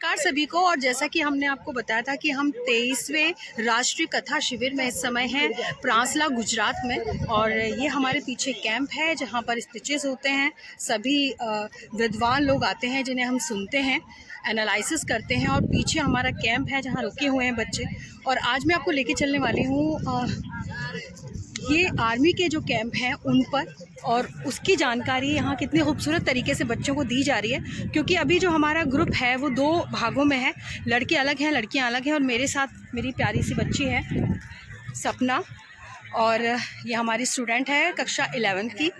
नमस्कार सभी को। और जैसा कि हमने आपको बताया था कि हम 23वें राष्ट्रीय कथा शिविर में इस समय हैं प्रांसला गुजरात में। और ये हमारे पीछे कैंप है जहाँ पर स्पीचेस होते हैं। सभी विद्वान लोग आते हैं जिन्हें हम सुनते हैं, एनालिसिस करते हैं। और पीछे हमारा कैंप है जहाँ रुके हुए हैं बच्चे। और आज मैं आपको लेके चलने वाली हूँ ये आर्मी के जो कैंप हैं उन पर, और उसकी जानकारी यहाँ कितने खूबसूरत तरीके से बच्चों को दी जा रही है। क्योंकि अभी जो हमारा ग्रुप है वो 2 भागों में है, लड़के अलग हैं, लड़कियाँ अलग हैं। और मेरे साथ मेरी प्यारी सी बच्ची है सपना, और ये हमारी स्टूडेंट है कक्षा 11th की।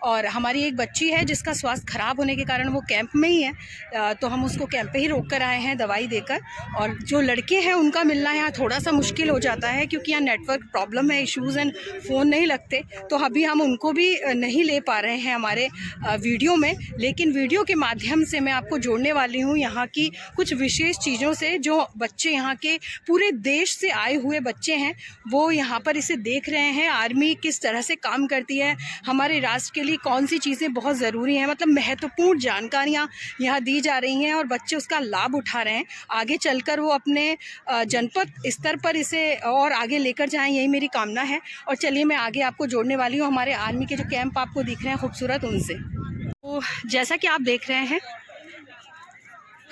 और हमारी एक बच्ची है जिसका स्वास्थ्य ख़राब होने के कारण वो कैंप में ही है, तो हम उसको कैंप पे ही रोक कर आए हैं दवाई देकर। और जो लड़के हैं उनका मिलना यहाँ थोड़ा सा मुश्किल हो जाता है क्योंकि यहाँ नेटवर्क प्रॉब्लम है, इश्यूज़ एंड फ़ोन नहीं लगते। तो अभी हम उनको भी नहीं ले पा रहे हैं हमारे वीडियो में। लेकिन वीडियो के माध्यम से मैं आपको जोड़ने वाली हूँ यहाँ की कुछ विशेष चीज़ों से। जो बच्चे यहाँ के पूरे देश से आए हुए बच्चे हैं वो यहाँ पर इसे देख रहे हैं, आर्मी किस तरह से काम करती है, हमारे राष्ट्र के लिए कौन सी चीज़ें बहुत ज़रूरी हैं, मतलब महत्वपूर्ण जानकारियाँ यहाँ दी जा रही हैं और बच्चे उसका लाभ उठा रहे हैं। आगे चलकर वो अपने जनपद स्तर पर इसे और आगे लेकर जाएं, यही मेरी कामना है। और चलिए मैं आगे आपको जोड़ने वाली हूँ हमारे आर्मी के जो कैंप आपको दिख रहे हैं खूबसूरत उनसे। तो जैसा कि आप देख रहे हैं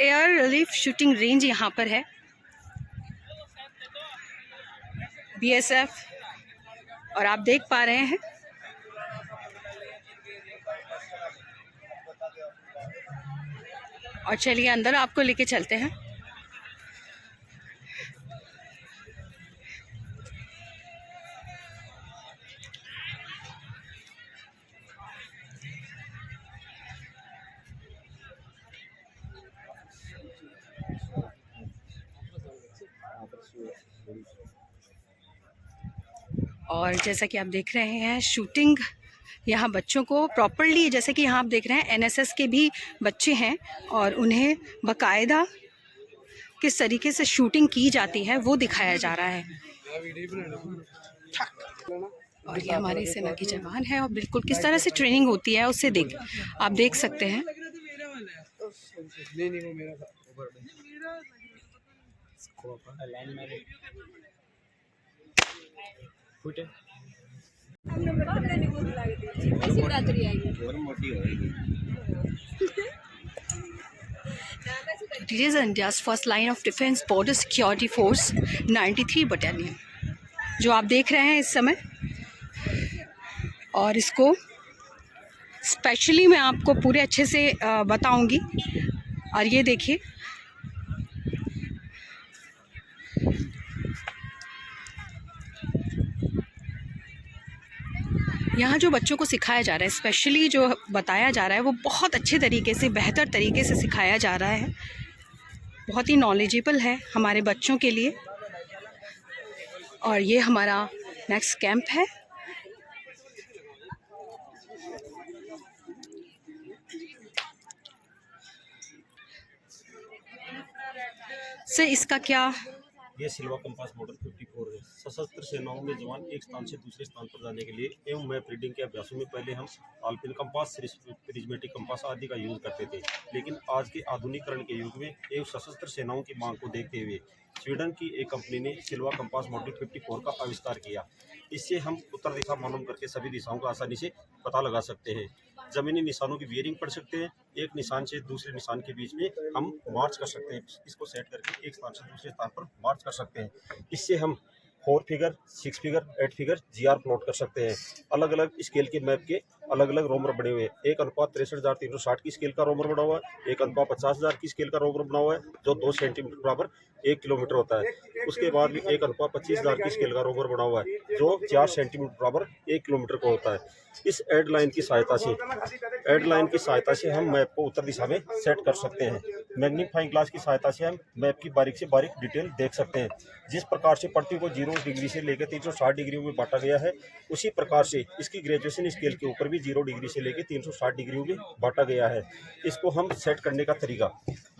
एयर रिलीफ शूटिंग रेंज यहाँ पर है, BSF, और आप देख पा रहे हैं और चलिए अंदर आपको लेके चलते हैं। और जैसा कि आप देख रहे हैं शूटिंग यहाँ बच्चों को प्रॉपरली, जैसे कि यहाँ आप देख रहे हैं NSS के भी बच्चे हैं और उन्हें बाकायदा किस तरीके से शूटिंग की जाती है वो दिखाया जा रहा है। और ये हमारी सेना के जवान है और बिल्कुल किस तरह से ट्रेनिंग होती है उससे आप देख सकते हैं। It is India's first line of defense border security force 93 battalion जो आप देख रहे हैं इस समय। और इसको स्पेशली मैं आपको पूरे अच्छे से बताऊंगी। और ये देखिए यहाँ जो बच्चों को सिखाया जा रहा है, स्पेशली जो बताया जा रहा है वो बहुत अच्छे तरीके से, बेहतर तरीके से सिखाया जा रहा है। बहुत ही नॉलेजेबल है हमारे बच्चों के लिए। और ये हमारा नेक्स्ट कैंप है। से इसका क्या, ये सिल्वा कंपास मॉडल 54 है। सशस्त्र सेनाओं में जवान एक स्थान से दूसरे स्थान पर जाने के लिए एवं मैप रीडिंग के अभ्यासों में पहले हम आल्पिन कंपास, प्रिज्मेटिक कंपास आदि का यूज करते थे। लेकिन आज के आधुनिकीकरण के युग में एवं सशस्त्र सेनाओं की मांग को देखते हुए स्वीडन की एक कंपनी ने सिल्वा कंपास मॉडल 54 का आविष्कार किया। इससे हम उत्तर दिशा मालूम करके सभी दिशाओं का आसानी से पता लगा सकते हैं। जमीनी निशानों की बियरिंग पढ़ सकते हैं। एक निशान से दूसरे निशान के बीच में हम मार्च कर सकते हैं। इसको सेट करके एक स्थान से दूसरे स्थान पर मार्च कर सकते हैं। इससे हम 4 figure, 6 figure, 8 figure GR plot कर सकते हैं। अलग अलग स्केल के मैप के अलग अलग रोमर बने हुए हैं। 1:63,360 की स्केल का रोमर बना हुआ है, 1:50,000 की स्केल का रोमर बना हुआ है जो 2 सेंटीमीटर बराबर 1 किलोमीटर होता है। उसके बाद भी 1:25,000 की स्केल का रोमर बना हुआ है जो 4 सेंटीमीटर बराबर 1 किलोमीटर का होता है। इस एड लाइन की सहायता से हम मैप को उत्तर दिशा में सेट कर सकते हैं। मैग्नीफाइंग ग्लास की सहायता से हम मैप की बारीक से बारीक डिटेल देख सकते हैं। जिस प्रकार से पृथ्वी को 0 डिग्री से लेकर 360 डिग्रियों में बांटा गया है, उसी प्रकार से इसकी ग्रेजुएशन स्केल के ऊपर भी 0 डिग्री से लेकर 360 डिग्रियों में बांटा गया है। इसको हम सेट करने का तरीका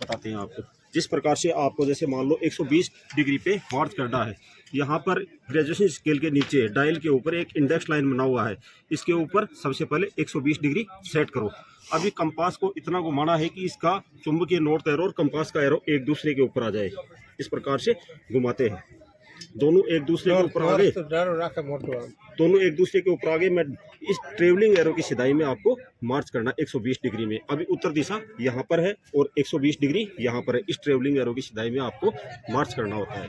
बताते हैं आपको। जिस प्रकार से आपको जैसे मान लो 120 डिग्री पे मार्च करना है, यहाँ पर ग्रेजुएशन स्केल के नीचे डायल के ऊपर एक इंडेक्स लाइन बना हुआ है। इसके ऊपर सबसे पहले 120 डिग्री सेट करो। अभी कंपास को इतना घुमाना है कि इसका चुंबकीय नॉर्थ एरो और कंपास का एरो एक दूसरे के ऊपर आ जाए। इस प्रकार से घुमाते हैं, दोनों एक दूसरे के ऊपर आ गए, दोनों एक दूसरे के ऊपर आ गए। मैं इस ट्रेवलिंग एरो की सिधाई में आपको मार्च करना 120 डिग्री में। अभी उत्तर दिशा यहाँ पर है और 120 डिग्री यहाँ पर है। इस ट्रेवलिंग एरो की सिधाई में आपको मार्च करना होता है।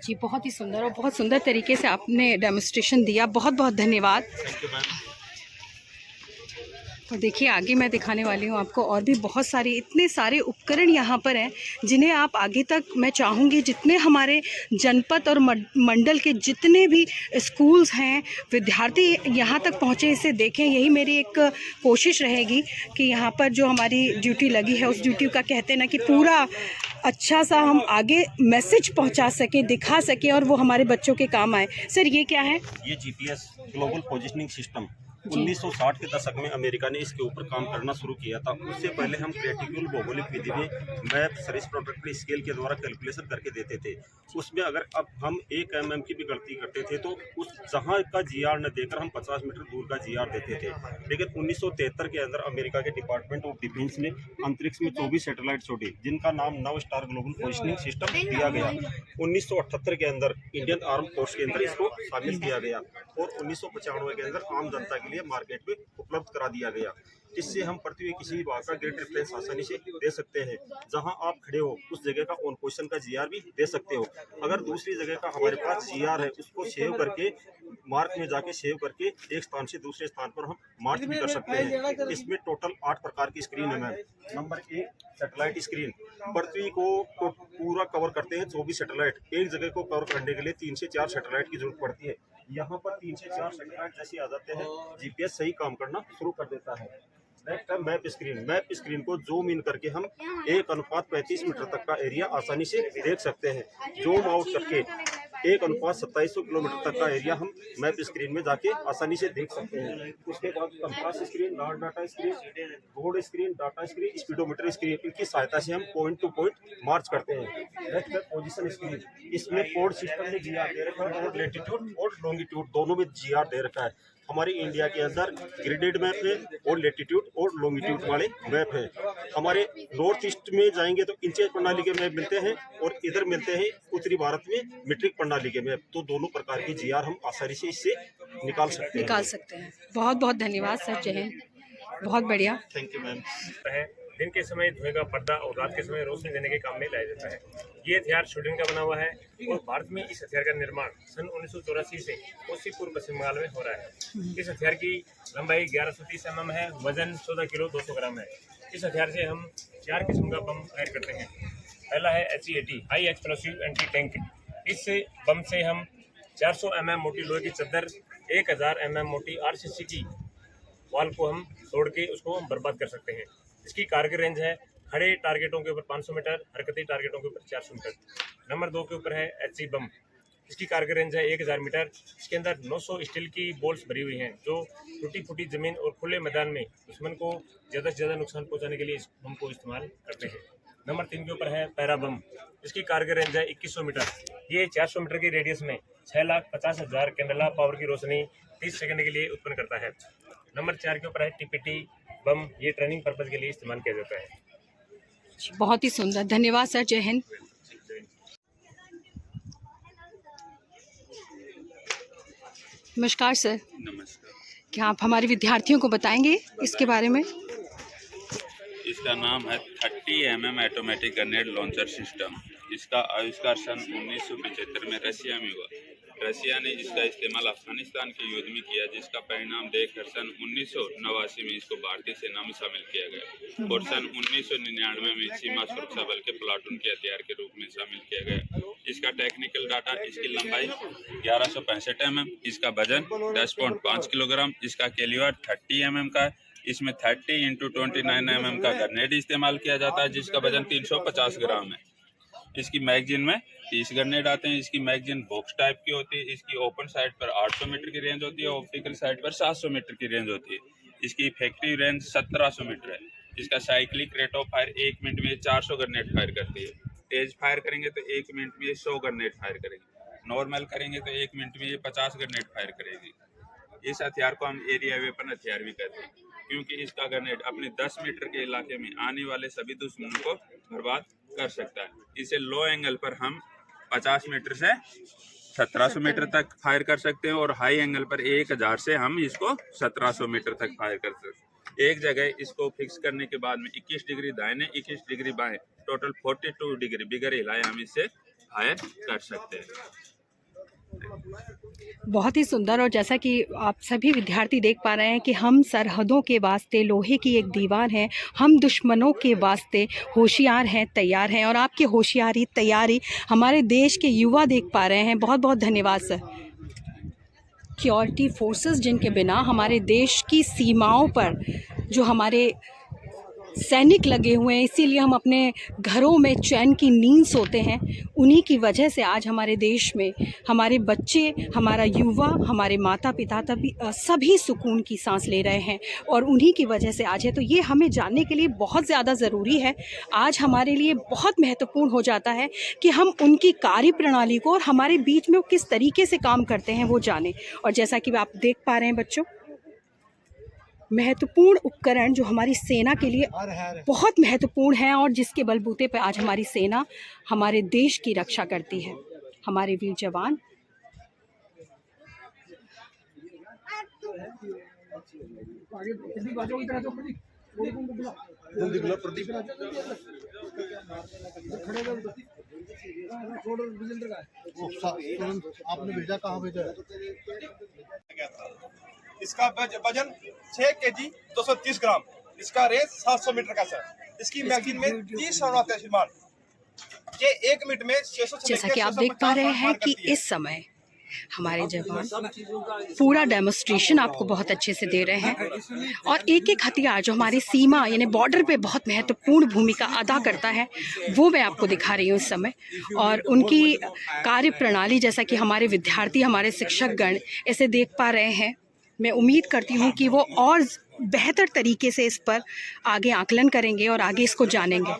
जी, बहुत ही सुंदर और बहुत सुंदर तरीके से आपने डेमोन्स्ट्रेशन दिया, बहुत बहुत धन्यवाद। और देखिए आगे मैं दिखाने वाली हूँ आपको और भी बहुत सारे, इतने सारे उपकरण यहाँ पर हैं जिन्हें आप आगे तक, मैं चाहूँगी जितने हमारे जनपद और मंडल के जितने भी स्कूल्स हैं, विद्यार्थी यहाँ तक पहुँचे, इसे देखें। यही मेरी एक कोशिश रहेगी कि यहाँ पर जो हमारी ड्यूटी लगी है उस ड्यूटी का, कहते हैं ना, कि पूरा अच्छा सा हम आगे मैसेज पहुँचा सकें, दिखा सकें और वो हमारे बच्चों के काम आए। सर ये क्या है? ये जीपीएस ग्लोबल पोजिशनिंग सिस्टम 1960 के दशक में अमेरिका ने इसके ऊपर काम करना शुरू किया था। उससे पहले हम क्रिटिकल भौगोलिक विधि में मैप सर्विस प्रोडक्ट स्केल के द्वारा कैलकुलेशन करके देते थे। उसमें अगर अब हम 1 mm की भी गलती करते थे तो उस जहां का जीआर न देकर हम 50 मीटर दूर का जीआर देते थे। लेकिन 1973 के अंदर अमेरिका के डिपार्टमेंट ऑफ डिफेंस ने अंतरिक्ष में 24 सैटेलाइट छोड़े जिनका नाम नव स्टार ग्लोबल पोजिशनिंग सिस्टम दिया गया। 1978 के अंदर इंडियन आर्म फोर्स के अंदर इसको शामिल किया गया और 1995 के अंदर आम जनता के लिए मार्केट में उपलब्ध करा दिया गया। इससे हम पृथ्वी के किसी भी भाग का ग्रिड रेफरेंस आसानी से दे सकते हैं। जहां आप खड़े हो उस जगह का ऑन पोजीशन का जीआर भी दे सकते हो। अगर दूसरी जगह का हमारे पास जीआर है उसको सेव करके मार्क में जाके सेव करके एक स्थान से दूसरे स्थान पर हम मार्च भी कर सकते हैं। इसमें टोटल 8 प्रकार की स्क्रीन है मैम। नंबर 1 सैटेलाइट स्क्रीन, पृथ्वी को पूरा कवर करते हैं 24 सैटेलाइट। एक जगह को कवर करने के लिए 3 से 4 सैटेलाइट की जरूरत पड़ती है। यहाँ पर 3 से 4 सैटेलाइट जैसे आ जाते हैं, जीपीएस सही काम करना शुरू कर देता है। नेक्स्ट है मैप स्क्रीन। मैप स्क्रीन को जूम इन करके हम 1:35 मीटर तक का एरिया आसानी से देख सकते हैं। जूम आउट करके 1:2700 किलोमीटर तक का एरिया हम मैप स्क्रीन में जाके आसानी से देख सकते हैं। उसके बाद compass screen, large data screen, board screen, data screen, speedometer screen, इनकी सहायता से हम पॉइंट टू पॉइंट मार्च करते हैं। नेक्स्ट है पोजीशन स्क्रीन। इसमें कोड सिस्टम में जीआर दे रखा है और लैटिट्यूड और लॉन्गिट्यूड दोनों में जीआर दे रखा है। हमारे इंडिया के अंदर ग्रेडेड मैप है और लैटिट्यूड और लॉन्गिट्यूड वाले मैप है। हमारे नॉर्थ ईस्ट में जाएंगे तो इंचेज प्रणाली के मैप मिलते हैं और इधर मिलते हैं उत्तरी भारत में मीट्रिक प्रणाली के मैप। तो दोनों प्रकार की जीआर हम आसानी से इससे निकाल सकते हैं। बहुत बहुत धन्यवाद सर, जय हिंद, बहुत बढ़िया। Thank you ma'am. दिन के समय धुएं का पर्दा और रात के समय रोशनी देने के काम में लाया जाता है। ये हथियार स्वीडन का बना हुआ है और भारत में इस हथियार का निर्माण सन 1984 से कोसी पूर्व पश्चिम बंगाल में हो रहा है। इस हथियार की लंबाई 1130 mm है, वजन 14 किलो 200 ग्राम है। इस हथियार से हम 4 किस्म का बम फायर करते हैं। पहला है HEAT, high explosive anti tank. इस बम से हम 400 mm मोटी लोहे की चद्दर, 1000 mm मोटी RCC की वॉल को हम तोड़ के उसको हम बर्बाद कर सकते हैं। इसकी कारगर रेंज है खड़े टारगेटों के ऊपर 500 मीटर, हरकती टारगेटों के ऊपर 400 मीटर। नंबर 2 के ऊपर है HC बम। इसकी कारगर रेंज है 1000 मीटर। इसके अंदर 900 स्टील की बोल्ट्स भरी हुई हैं जो टूटी फूटी जमीन और खुले मैदान में दुश्मन को ज़्यादा से ज़्यादा नुकसान पहुंचाने के लिए इस बम को इस्तेमाल करते हैं। नंबर 3 के ऊपर है पैरा बम। इसकी कारगर रेंज है 2100 मीटर। ये 400 मीटर की रेडियस में 6,50,000 कैंडला पावर की रोशनी 30 सेकंड के लिए उत्पन्न करता है। नंबर 4 के ऊपर है TPT बम। ये ट्रेनिंग पर्पज के लिए इस्तेमाल किया जाता है। बहुत ही सुंदर, धन्यवाद सर, जय हिंद। नमस्कार सर। नमस्कार। क्या आप हमारे विद्यार्थियों को बताएंगे इसके बारे में? इसका नाम है 30 mm automatic grenade launcher system. इसका आविष्कार सन 1975 में रशिया में हुआ। रशिया ने इसका इस्तेमाल अफगानिस्तान के युद्ध में किया, जिसका परिणाम देखकर सन 1989 में इसको भारतीय सेना में शामिल किया गया और सन 1999 में सीमा सुरक्षा बल के प्लाटून के हथियार के रूप में शामिल किया गया। इसका टेक्निकल डाटा, इसकी लंबाई 1165 mm, इसका वजन 10.5 किलोग्राम, इसका कैलिबर 30 mm का। इसमें 30 × 29 mm का ग्रेनेड इस्तेमाल किया जाता है जिसका वजन 350 ग्राम है। इसकी मैगजीन में 30 ग्रेनेड आते हैं। इसकी मैगजीन बॉक्स टाइप की होती है। इसकी ओपन साइड पर 800 मीटर की रेंज होती है, ऑप्टिकल साइड पर 700 मीटर की रेंज होती है। इसकी इफेक्टिव रेंज 1700 मीटर है। इसका cyclic rate of fire 1 minute में 400 ग्रेनेड फायर करती है। तेज फायर करेंगे तो 1 मिनट में 100 ग्रेनेड फायर करेगी। नॉर्मल करेंगे तो 1 मिनट में ये 50 ग्रेनेड फायर करेगी। इस हथियार को हम एरिया वेपन हथियार भी कहते हैं। क्योंकि इसका ग्रेनेड अपने 10 मीटर के इलाके में आने वाले सभी दुश्मनों को बर्बाद कर सकता है। इसे लो एंगल पर हम 50 मीटर से 1700 मीटर तक फायर कर सकते हैं और हाई एंगल पर 1000 से हम इसको 1700 मीटर तक फायर कर सकते हैं। एक जगह इसको फिक्स करने के बाद में 21 डिग्री दाहिने 21 डिग्री बाएं टोटल 42 डिग्री बिगर हिलाए हम इससे फायर कर सकते हैं। बहुत ही सुंदर। और जैसा कि आप सभी विद्यार्थी देख पा रहे हैं कि हम सरहदों के वास्ते लोहे की एक दीवार हैं, हम दुश्मनों के वास्ते होशियार हैं, तैयार हैं। और आपकी होशियारी तैयारी हमारे देश के युवा देख पा रहे हैं। बहुत बहुत धन्यवाद सर। सिक्योरिटी फोर्सेस जिनके बिना हमारे देश की सीमाओं पर जो हमारे सैनिक लगे हुए हैं, इसीलिए हम अपने घरों में चैन की नींद सोते हैं, उन्हीं की वजह से आज हमारे देश में हमारे बच्चे, हमारा युवा, हमारे माता पिता सभी सुकून की सांस ले रहे हैं और उन्हीं की वजह से आज है। तो ये हमें जानने के लिए बहुत ज़्यादा ज़रूरी है। आज हमारे लिए बहुत महत्वपूर्ण हो जाता है कि हम उनकी कार्यप्रणाली को और हमारे बीच में वो किस तरीके से काम करते हैं वो जानें। और जैसा कि आप देख पा रहे हैं बच्चों, महत्वपूर्ण उपकरण जो हमारी सेना के लिए बहुत महत्वपूर्ण है और जिसके बलबूते पर आज हमारी सेना हमारे देश की रक्षा करती है। हमारे वीर जवान आपने भेजा, कहाँ भेजा है? इसका वजन 6 kg 230 ग्राम, इसका रेंज 700 मीटर का सर। इसकी मैगजीन में 30 राउंड आते हैं श्रीमान। ये 1 मिनट में 600। जैसा कि आप देख पा रहे हैं कि इस समय हमारे जवान पूरा डेमोस्ट्रेशन आपको बहुत अच्छे से दे रहे हैं और एक एक हथियार जो हमारी सीमा यानी बॉर्डर पे बहुत महत्वपूर्ण भूमिका अदा करता है वो मैं आपको दिखा रही हूँ इस समय। और उनकी कार्यप्रणाली जैसा कि हमारे विद्यार्थी, हमारे शिक्षकगण इसे देख पा रहे हैं, मैं उम्मीद करती हूँ कि वो और बेहतर तरीके से इस पर आगे आकलन करेंगे और आगे इसको जानेंगे।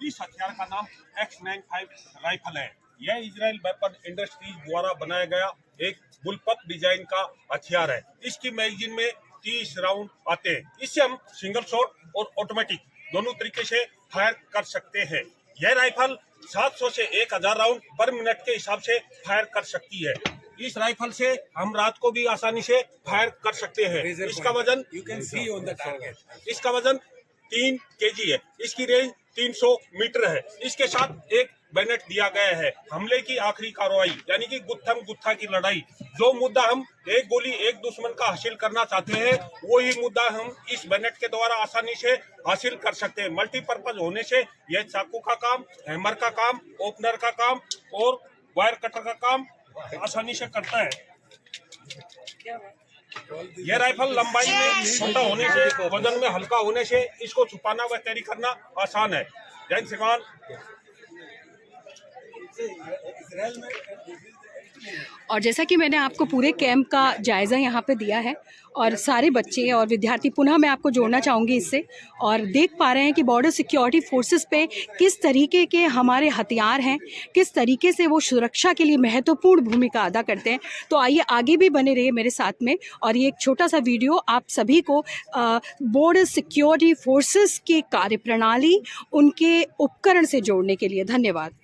इस हथियार का नाम X95 राइफल है। यह इजराइल वेपन इंडस्ट्रीज द्वारा बनाया गया एक बुलपक डिजाइन का हथियार है। इसकी मैगजीन में 30 राउंड आते हैं। इससे हम सिंगल शॉट और ऑटोमेटिक दोनों तरीके से फायर कर सकते हैं। यह राइफल 700 से 1000 राउंड पर मिनट के हिसाब से फायर कर सकती है। इस राइफल से हम रात को भी आसानी से फायर कर सकते हैं। इसका वजन इसका वजन 3 kg है। इसकी रेंज 300 मीटर है। इसके साथ एक बैनेट दिया गया है। हमले की आखिरी कार्रवाई यानी कि गुत्थम गुत्था की लड़ाई। जो मुद्दा हम एक गोली एक दुश्मन का हासिल करना चाहते हैं वही मुद्दा हम इस बैनेट के द्वारा आसानी से हासिल कर सकते हैं। मल्टीपर्पज होने से यह चाकू का काम, हैमर का काम, ओपनर का काम और वायर कटर का काम आसानी से करता है। यह राइफल लंबाई में छोटा होने से, वजन में हल्का होने से इसको छुपाना व कैरी करना आसान है। जय श्रीमान। और जैसा कि मैंने आपको पूरे कैंप का जायज़ा यहाँ पे दिया है और सारे बच्चे और विद्यार्थी, पुनः मैं आपको जोड़ना चाहूँगी इससे, और देख पा रहे हैं कि बॉर्डर सिक्योरिटी फोर्सेस पे किस तरीके के हमारे हथियार हैं, किस तरीके से वो सुरक्षा के लिए महत्वपूर्ण भूमिका अदा करते हैं। तो आइए आगे भी बने रहिए मेरे साथ में और ये एक छोटा सा वीडियो आप सभी को बॉर्डर सिक्योरिटी फोर्सेस की कार्यप्रणाली, उनके उपकरण से जोड़ने के लिए। धन्यवाद।